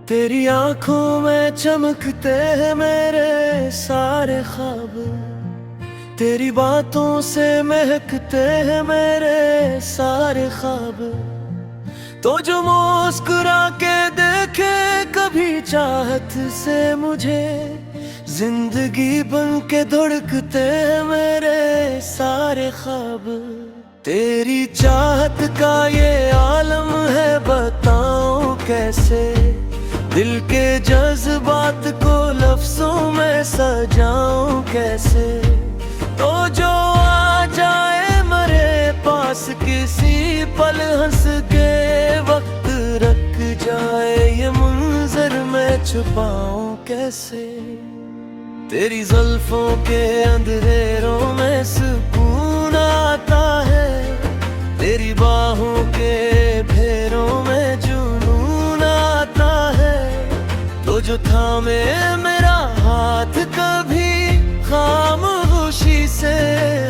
तेरी आंखों में चमकते हैं मेरे सारे ख्वाब, तेरी बातों से महकते हैं मेरे सारे ख्वाब। तो जो मुस्कुरा के देखे कभी चाहत से मुझे, जिंदगी बन के धड़कते हैं मेरे सारे ख्वाब। तेरी चाहत का ये आलम है, बताऊं कैसे दिल के जज्बात को लफ्जों में सजाऊं कैसे। तो जो आ जाए मेरे पास किसी पल, हंस के वक्त रख जाए ये मुंजर मैं छुपाऊं कैसे। तेरी जुल्फों के अंधेरों में सुकून आता है, तेरी बाहों के फेरों में जुनून आता है। तो जो थामे मेरा हाथ कभी खामोशी से,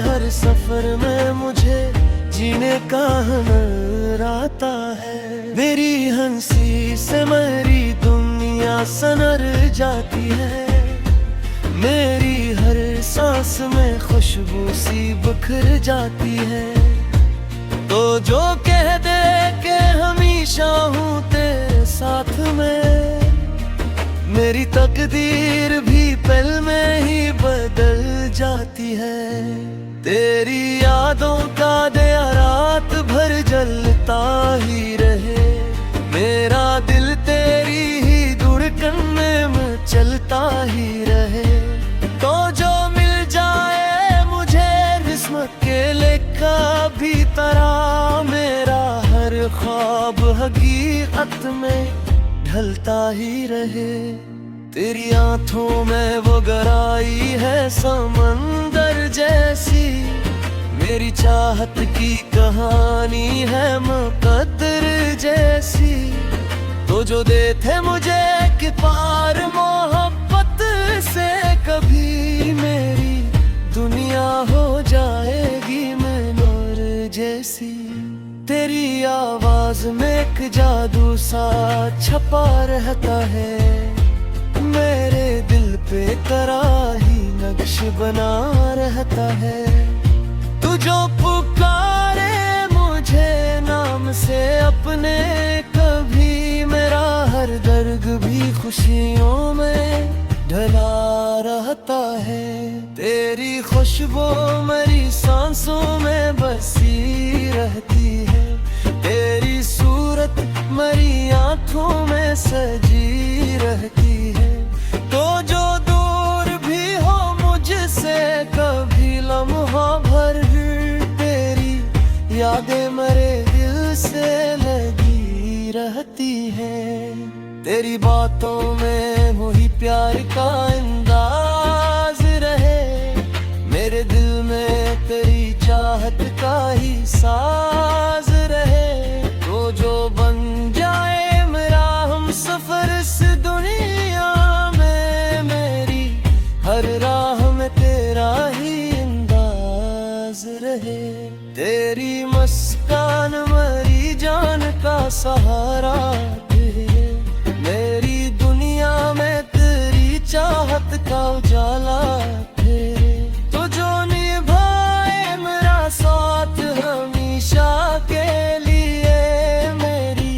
हर सफर में मुझे जीने का हुनर आता है। मेरी हंसी से मेरी दुनिया सनर जाती है, मेरी हर सांस में खुशबू सी बिखर जाती है। तो जो कह दे के हमेशा हूँ तेरे साथ में, मेरी तकदीर भी पल में ही बदल जाती है। तेरी यादों का दिया रात भर जलता ही रहे, मेरा दिल तेरी ही धड़कन में चलता ही रहे। तो जो मिल जाए मुझे किस्मत के लेखा भी तरह, मेरा हर ख्वाब हकीकत में ढलता ही रहे। तेरी आंखों में वो गहराई है समंदर जैसी, मेरी चाहत की कहानी है मुकद्दर जैसी। तो जो देते मुझे कि पार मोहब्बत से, कभी मेरी दुनिया हो जाएगी नूर जैसी। तेरी आवाज में एक जादू सा छपा रहता है, मेरे दिल पे कराही नक्श बना रहता है। तू जो पुकारे मुझे नाम से अपने, कभी मेरा हर दर्द भी खुशियों में ढला रहता है। तेरी खुशबू मेरी सांसों में बसी रहती है, तेरी सूरत मेरी आंखों में सजी रहती है। तो जो दूर भी हो मुझसे कभी लम्हा भर, तेरी यादें मेरे दिल से लगी रहती है। तेरी बातों में वही प्यार का अंदाज रहे, मेरे दिल में तेरी चाहत का ही साज रहे। तो जो बन जाए मेरा हम सफर इस दुनिया में, मेरी हर राह में तेरा ही अंदाज रहे। तेरी मुस्कान मेरी जान का सहारा है, मेरी दुनिया में तेरी चाहत का उजाला है। तो जो निभाए मेरा साथ हमेशा के लिए, मेरी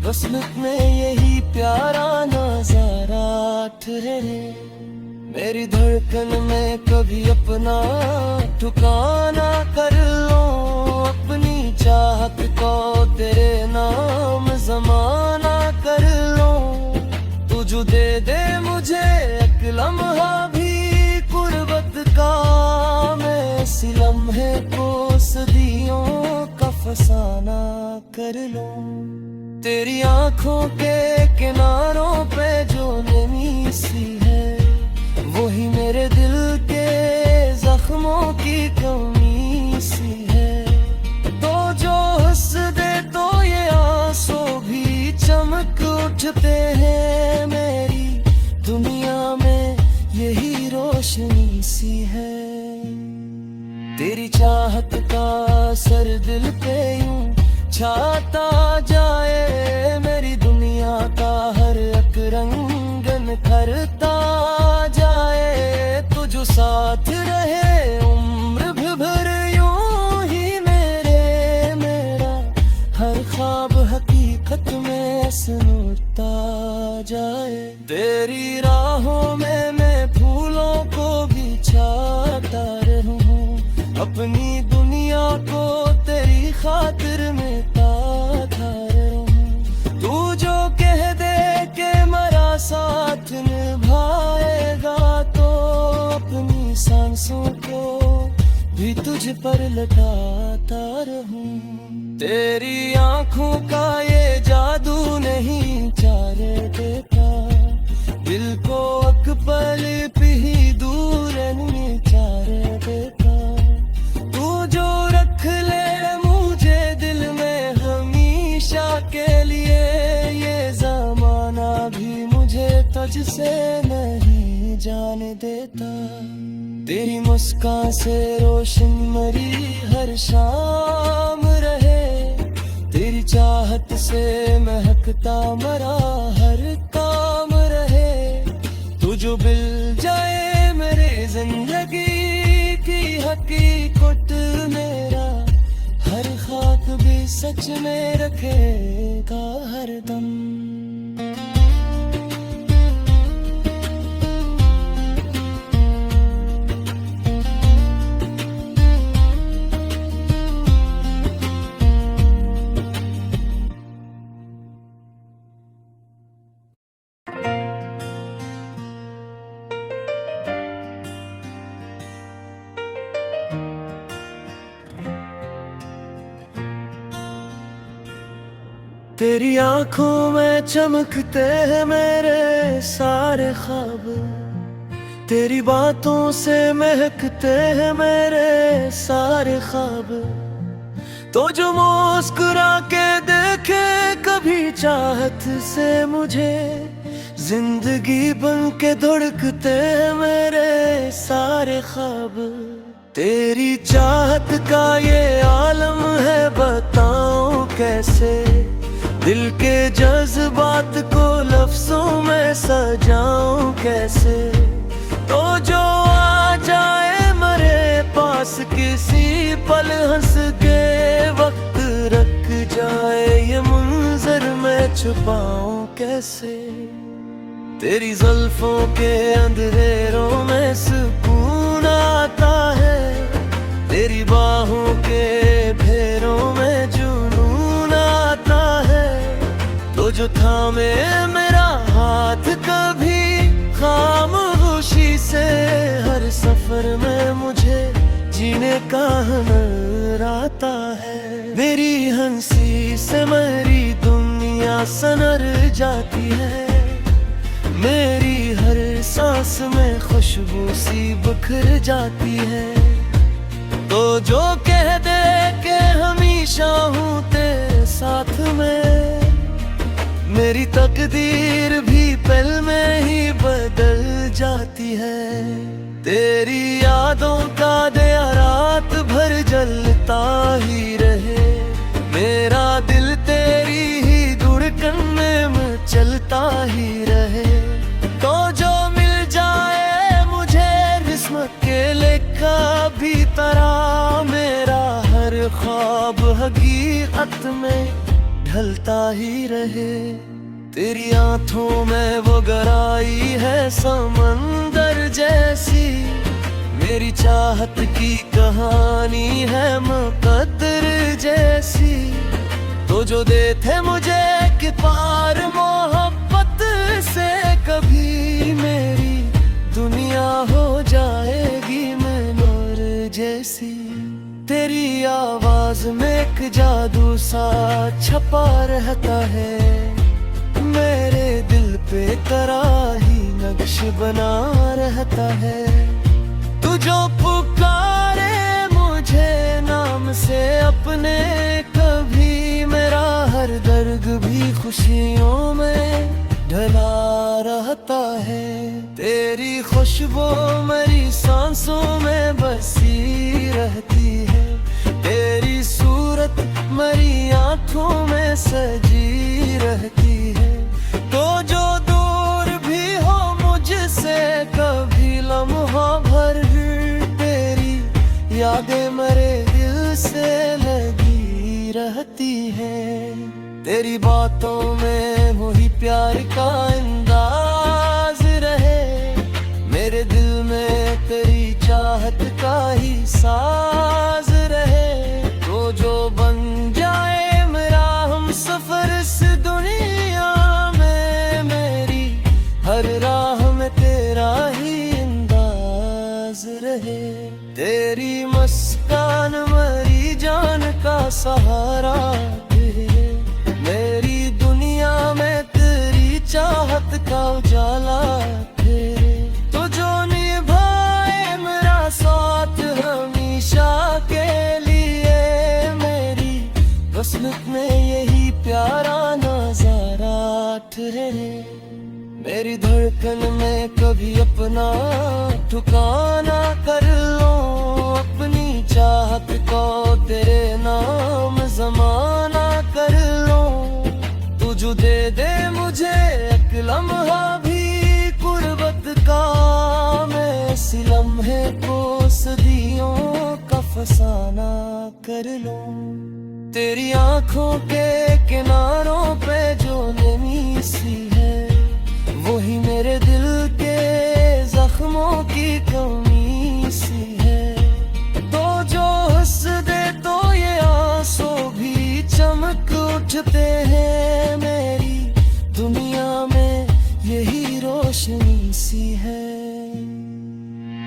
किस्मत में यही प्यारा नजारा ठहरे। मेरी धड़कन में कभी अपना ठिकाना कर लो, अपनी चाहत को तेरे नाम जमाना कर लो। तू जो दे मुझे एक लम्हा भी कुर्बत का, मैं इस लम्हे को सदियों का फसाना कर लो। तेरी आंखों के किनारों पे जो नमी सी है, वही मेरे दिल के जख्मों की कमी सी है। तो जो हंस दे तो ये आंसू भी चमक उठते हैं, मेरी दुनिया में यही रोशनी सी है। तेरी चाहत का असर दिल पे यूं छाता जाए, मेरी दुनिया का हर एक तुझ पर लटाता रहूं। तेरी आंखों का ये जादू नहीं चारे देता, दिल को एक पल भी दूर नहीं चारे देता। तू जो रख ले मुझे दिल में हमेशा के लिए, ये जमाना भी मुझे तुझसे नहीं जाने देता। तेरी मुस्कान से रोशन मरी हर शाम रहे, तेरी चाहत से महकता मरा हर काम रहे। तू जो मिल जाए मेरे जिंदगी की हकीकत, मेरा हर खाक भी सच में रखेगा हर दम। तेरी आंखों में चमकते हैं मेरे सारे ख्वाब, तेरी बातों से महकते हैं मेरे सारे ख्वाब। तो जो मुस्कुरा के देखे कभी चाहत से मुझे, जिंदगी बन के धड़कते हैं मेरे सारे ख्वाब। तेरी चाहत का ये आलम है बताऊं कैसे, दिल के जज्बात को लफ्जों में सजाऊं कैसे। तो जो आ जाए मेरे पास किसी पल हंस के, वक्त रख जाए ये मंजर मैं छुपाऊं कैसे। तेरी जुल्फों के अंधेरों में सुकून आता है, तेरी बाहों के फेरों में जुनून आता है। तो जो थामे मेरा हाथ कभी खामोशी से, हर सफर में मुझे जीने का हुनर आता है। मेरी हंसी से मेरी दुनिया सनर जाती है, मेरी हर सांस में खुशबू सी बिखर जाती है। तो जो कह दे के हमेशा हूँ तेरे साथ में, मेरी तकदीर भी पल में ही बदल जाती है। तेरी यादों का दिया रात भर जलता ही रहे, मेरा दिल तेरी ही धड़कन में चलता ही रहे। तो जो मिल जाए मुझे किस्मत के लिखा भी तरह, मेरा हर ख्वाब हकीकत में ढलता ही रहे। तेरी आंखों में वो गहराई है समंदर जैसी, मेरी चाहत की कहानी है मुकद्दर जैसी। तो जो देते मुझे कि पार मोहब्बत से, कभी मेरी दुनिया हो जाएगी मैं नूर जैसी। तेरी आवाज में एक जादू सा छपा रहता है, मेरे दिल पे कराही नक्श बना रहता है। तू जो पुकारे मुझे नाम से अपने, कभी मेरा हर दर्द भी खुशियों में ढला रहता है। तेरी खुशबू मेरी सांसों में बसी रहती है, तेरी सूरत मेरी आंखों में सजी रहती है। तो जो दूर भी हो मुझसे कभी लम्हा भर, तेरी यादें मेरे दिल से लगी रहती है। तेरी बातों में वही प्यार का अंदाज रहे, मेरे दिल में तेरी चाहत का ही साज रहे। तो जो बन जाए मेरा हम सफर इस दुनिया में, मेरी हर राह में तेरा ही अंदाज रहे। तेरी मुस्कान सहारा तेरे। मेरी दुनिया में तेरी चाहत का उजाला तेरे। तो जो निभाए मेरा साथ हमेशा के लिए, मेरी किस्मत में यही प्यारा नजारा ठहरे। मेरी धड़कन में कभी अपना ठिकाना कर लो, अपनी चाहत को तेरे नाम जमाना कर लो। तू जो दे दे मुझे एक लम्हा भी कुर्बत का, मैं इस लम्हे को सदियों का फसाना कर लो। तेरी आंखों के किनारों पे जो नमी सी है, वही मेरे दिल के जख्मों की कमी सी है। तो जो हंस दे तो ये आंसू भी चमक उठते हैं। मेरी दुनिया में यही रोशनी सी है।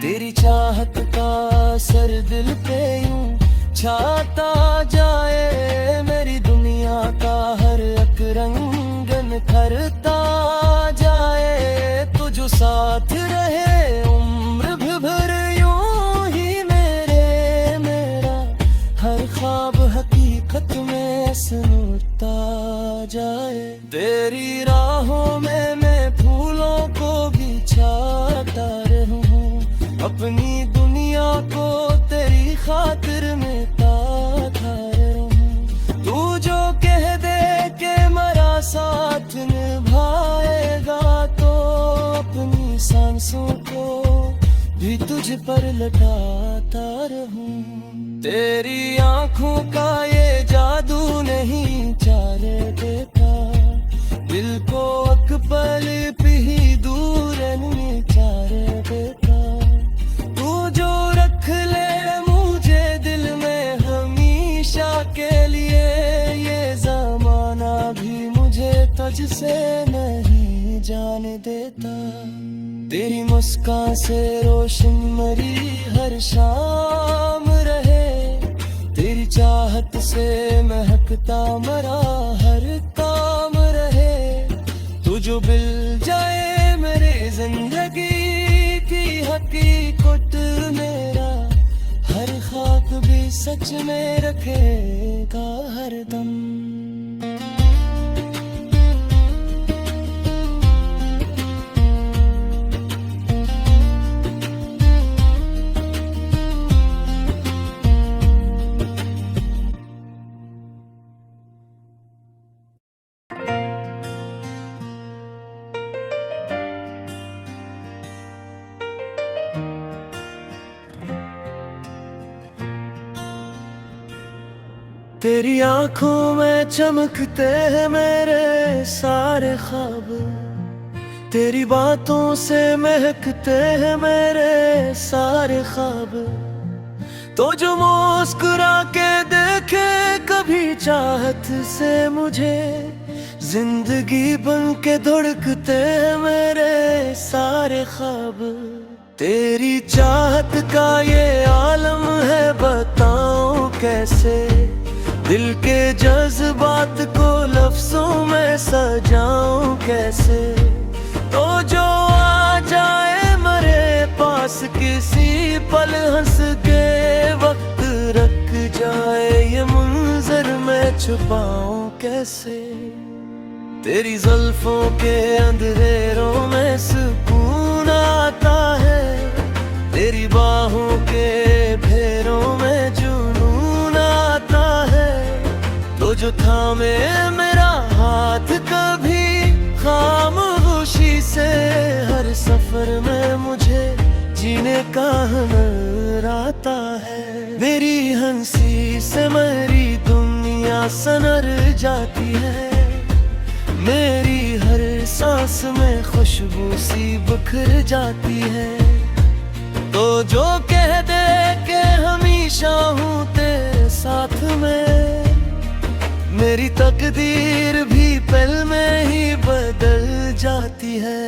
तेरी चाहत का असर दिल पे यूं छाता जाए, मेरी दुनिया का हर एक रंग निखरता जाए। तू जो साथ रहे उम्र भर यूं ही मेरा हर ख्वाब हकीकत में संवरता जाए। तेरी राहों में मैं फूलों को बिछाता रहूं, अपनी दुनिया को तेरी खातिर में ताता रहूं। तू जो कह दे के मेरा साथ निभाएगा, तो अपनी सांसों को भी तुझ पर लटाता रहूं। तेरी आंखों का ये जादू नहीं जाने देता, दिल को एक पल भी दूर नहीं जाने देता। तू जो रख ले मुझे दिल में हमेशा के लिए, ये जमाना भी मुझे तुझसे नहीं जाने देता। तेरी मुस्कान से रोशन मेरी हर शाम रहे, तेरी चाहत से महकता मेरा हर काम रहे। तू जो मिल जाए मेरे जिंदगी की हकीकत, मेरा हर खाक भी सच में रखेगा हर दम। तेरी आंखों में चमकते हैं मेरे सारे ख्वाब, तेरी बातों से महकते हैं मेरे सारे ख्वाब। तो जो मुस्कुरा के देखे कभी चाहत से मुझे, जिंदगी बन के धड़कते हैं मेरे सारे ख्वाब। तेरी चाहत का ये आलम है बताऊं कैसे, दिल के जज्बात को लफ्जों में सजाऊं कैसे। तो जो आ जाए मेरे पास किसी पल हंस के, वक्त रख जाए ये मंजर मैं छुपाऊं कैसे। तेरी जुल्फों के अंधेरों में सुकून आता है, तेरी बाहों के फेरों में जुनून आता है। तो जो थामे मेरा हाथ कभी खामोशी से, हर सफर में मुझे जीने का हुनर आता है। मेरी हंसी से मेरी दुनिया सनर जाती है, मेरी हर सांस में खुशबू सी बिखर जाती है। तो जो कह दे के हमेशा हूँ तेरे साथ में, मेरी तकदीर भी पल में ही बदल जाती है।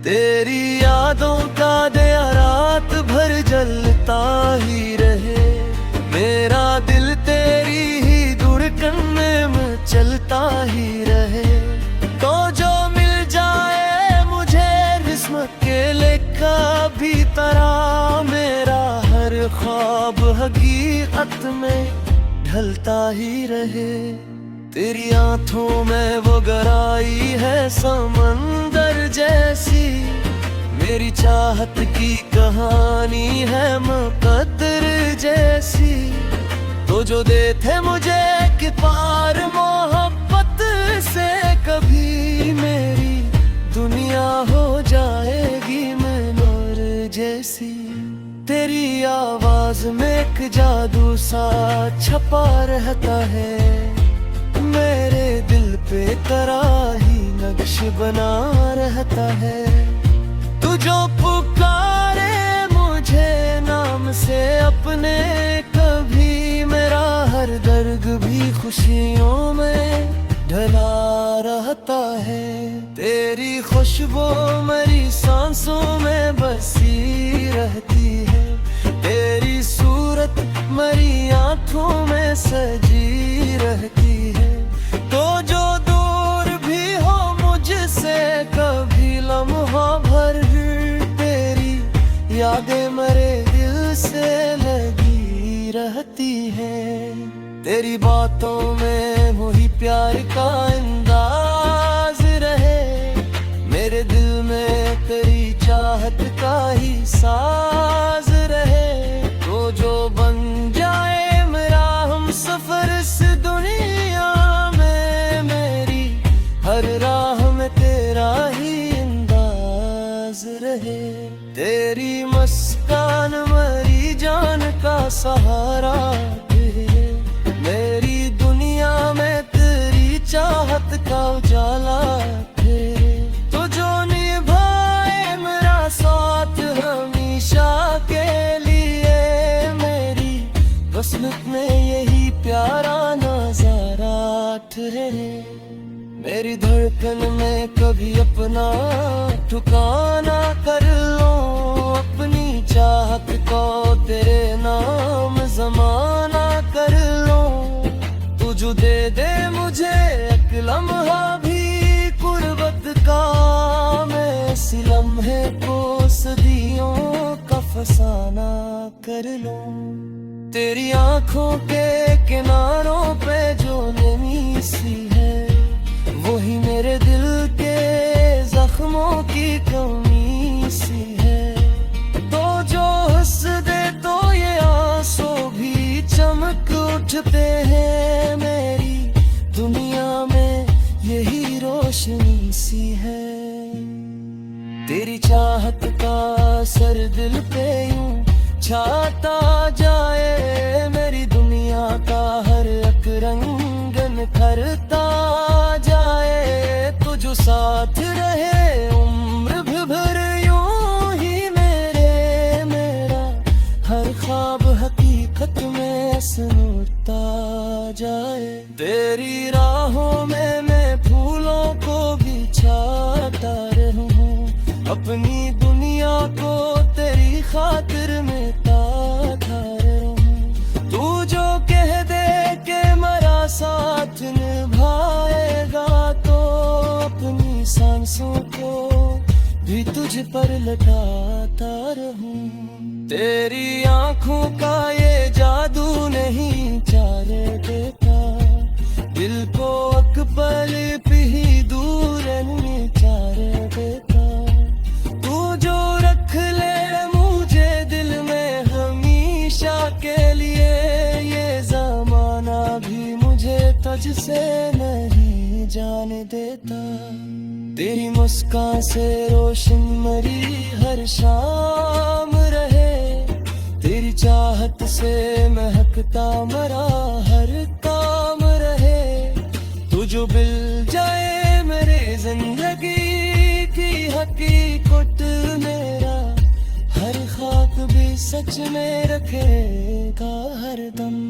तेरी यादों का दिया रात भर जलता ही रहे, मेरा दिल तेरी ही ख्वाब हकीकत में ढलता ही रहे। तेरी आंखों में वो गहराई है समंदर जैसी, मेरी चाहत की कहानी है मुकद्दर जैसी। तो जो दे थे मुझे कि पार मोहब्बत से, कभी मेरी दुनिया हो जाएगी मनोर जैसी। तेरी आवाज में एक जादू सा छपा रहता है, मेरे दिल पे तरह ही नक्श बना रहता है। तू जो पुकारे मुझे नाम से अपने, कभी मेरा हर दर्द भी खुशियों में ढला रहता है। तेरी खुशबू मेरी सांसों में बसी रहती है, तेरी सूरत मेरी आंखों में सजी रहती है। तो जो दूर भी हो मुझसे कभी लम्हा भर, तेरी यादें मेरे दिल से लगी रहती है। तेरी बातों में वही प्यार का अंदाज रहे, मेरे दिल में तेरी चाहत का ही साज रहे। तो जो बन जाए मेरा हम सफर इस दुनिया में, मेरी हर राह में तेरा ही अंदाज रहे। तेरी मुस्कान मेरी जान का सहारा है, मेरी दुनिया में तेरी चाहत का उजाला है। तो जो निभाए मेरा साथ हमेशा के लिए, मेरी वसलत में यही प्यारा नजारा ठहरे। मेरी धड़कन में कभी अपना ठिकाना कर लो, अपनी चाहत को तेरे नाम जमाना कर लो। तू जो दे मुझे एक लम्हा भी कुर्बत का, मैं इस लम्हे को सदियों का फसाना कर लो। तेरी आंखों के किनारों पे जो नमी सी है, वही मेरे दिल के जख्मों की कमी सी है। तो जो हंस दे तो ये आंसू भी चमक उठते हैं, मेरी दुनिया में यही रोशनी सी है। तेरी चाहत का असर दिल पे यूं छाता जाए, मेरी दुनिया का हर एक रंग निखरता जाए। तू जो साथ रहे उम्र भर यूं ही मेरा हर ख्वाब हकीकत में संवरता जाए। तेरी राहों में मैं फूलों को बिछाता रहूं, अपनी दुनिया को तेरी खातिर में ताता रहूं। तू जो कह दे के मेरा साथ निभाएगा, तो अपनी सांसों को भी तुझ पर लटाता रहूं। तेरी आंखों का ये जादू नहीं जाने देता, दिल को एक पल भी दूर नहीं जाने देता। तू जो रख ले मुझे दिल में हमेशा के लिए, ये जमाना भी मुझे तुझसे नहीं जाने देता। तेरी मुस्कान से रोशन मेरी हर शाम रहे, तेरी चाहत से महकता मेरा हर काम रहे। तू जो मिल जाए मेरे जिंदगी की हकीकत, मेरा हर खाक भी सच में रखेगा हर दम।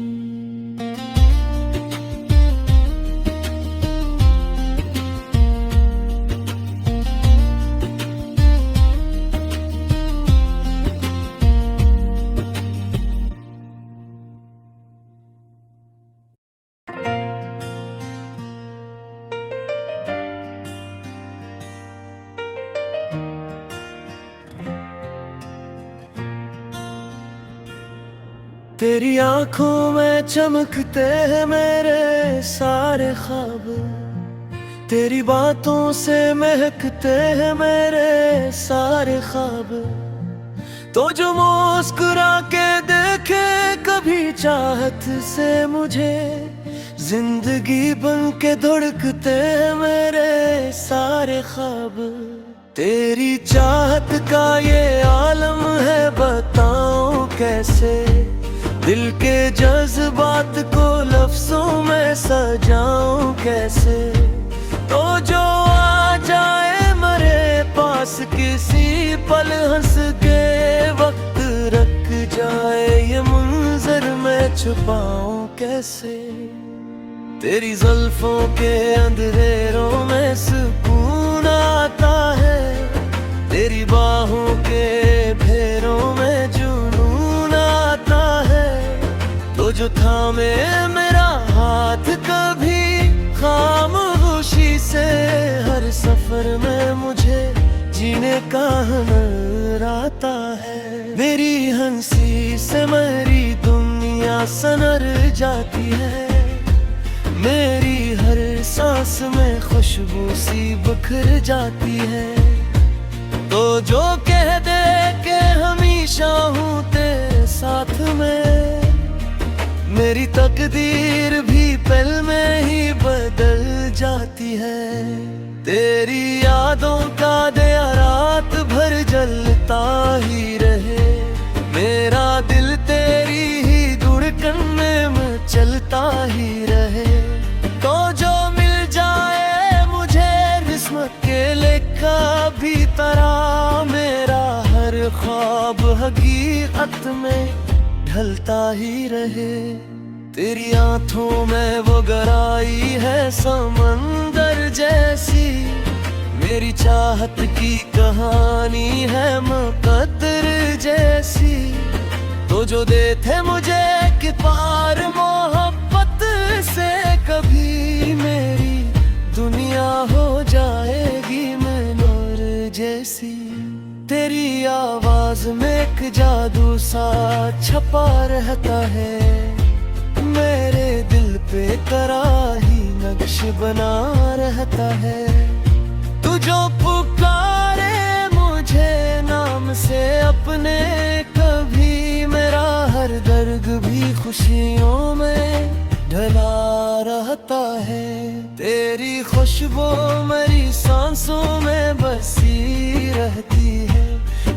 तेरी आंखों में चमकते हैं मेरे सारे ख्वाब, तेरी बातों से महकते हैं मेरे सारे ख्वाब। तो जो मुस्कुरा के देखे कभी चाहत से मुझे, जिंदगी बन के धड़कते हैं मेरे सारे ख्वाब। तेरी चाहत का ये आलम है, बताऊं कैसे, दिल के जज्बात को लफ्जों में सजाऊं कैसे। तो जो आ जाए मेरे पास किसी पल, हंस के वक्त रख जाए ये मंजर, मैं छुपाऊं कैसे। तेरी जुल्फों के अंधेरों में सुकून आता है, तेरी बाहों के फेरों में जुनून आता है। तो जो थामे मेरा हाथ कभी खामोशी से, हर सफर में मुझे जीने का हुनर आता है। मेरी हंसी से मेरी दुनिया सनर जाती है, मेरी हर सांस में खुशबू सी बिखर जाती है। तो जो कह दे के हमेशा हूँ तेरे साथ में, मेरी तकदीर भी पल में ही बदल जाती है। तेरी यादों का दिया रात भर जलता ही रहे, मेरा दिल तेरी ही धड़कन में चलता ही रहे। तो जो मिल जाए मुझे किस्मत के लिखा भी तरह, मेरा हर ख्वाब हकीकत में ढलता ही रहे। तेरी आंखों में वो गहराई है समंदर जैसी, मेरी चाहत की कहानी है मुकद्दर जैसी। तो जो देते मुझे कि पार मोहब्बत से, कभी मेरी दुनिया हो जाएगी मैं नूर जैसी। तेरी आवाज में एक जादू सा छपा रहता है, मेरे दिल पे कराही नक्श बना रहता है। तू जो पुकारे मुझे नाम से अपने, कभी मेरा हर दर्द भी खुशियों में ढला रहता है। तेरी खुशबू मेरी सांसों में बसी रहती है,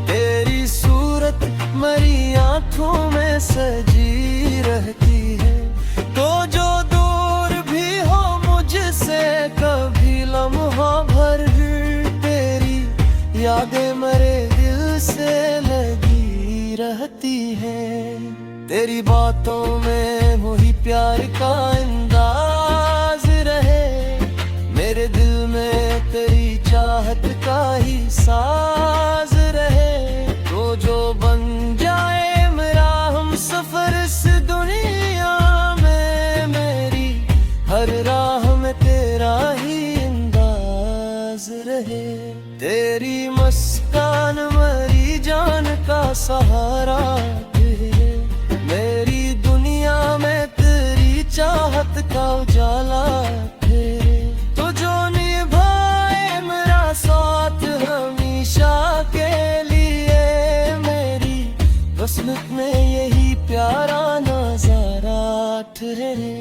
तेरी सूरत मेरी आंखों में सजी रहती है। तो जो दूर भी हो मुझसे कभी लम्हा भर, तेरी यादें मेरे दिल से लगी रहती है। तेरी बातों में वही प्यार का अंदाज रहे, मेरे दिल में तेरी चाहत का ही साज रहे। तो जो बन जाए मेरा हम सफर इस दुनिया में, मेरी हर राह में तेरा ही अंदाज रहे। तेरी मुस्कान मेरी जान का सहारा, मेरी दुनिया में तेरी चाहत का उजाला तेरे। तो जो निभाए मेरा साथ हमेशा के लिए, मेरी किस्मत में यही प्यारा नजारा ठहरे।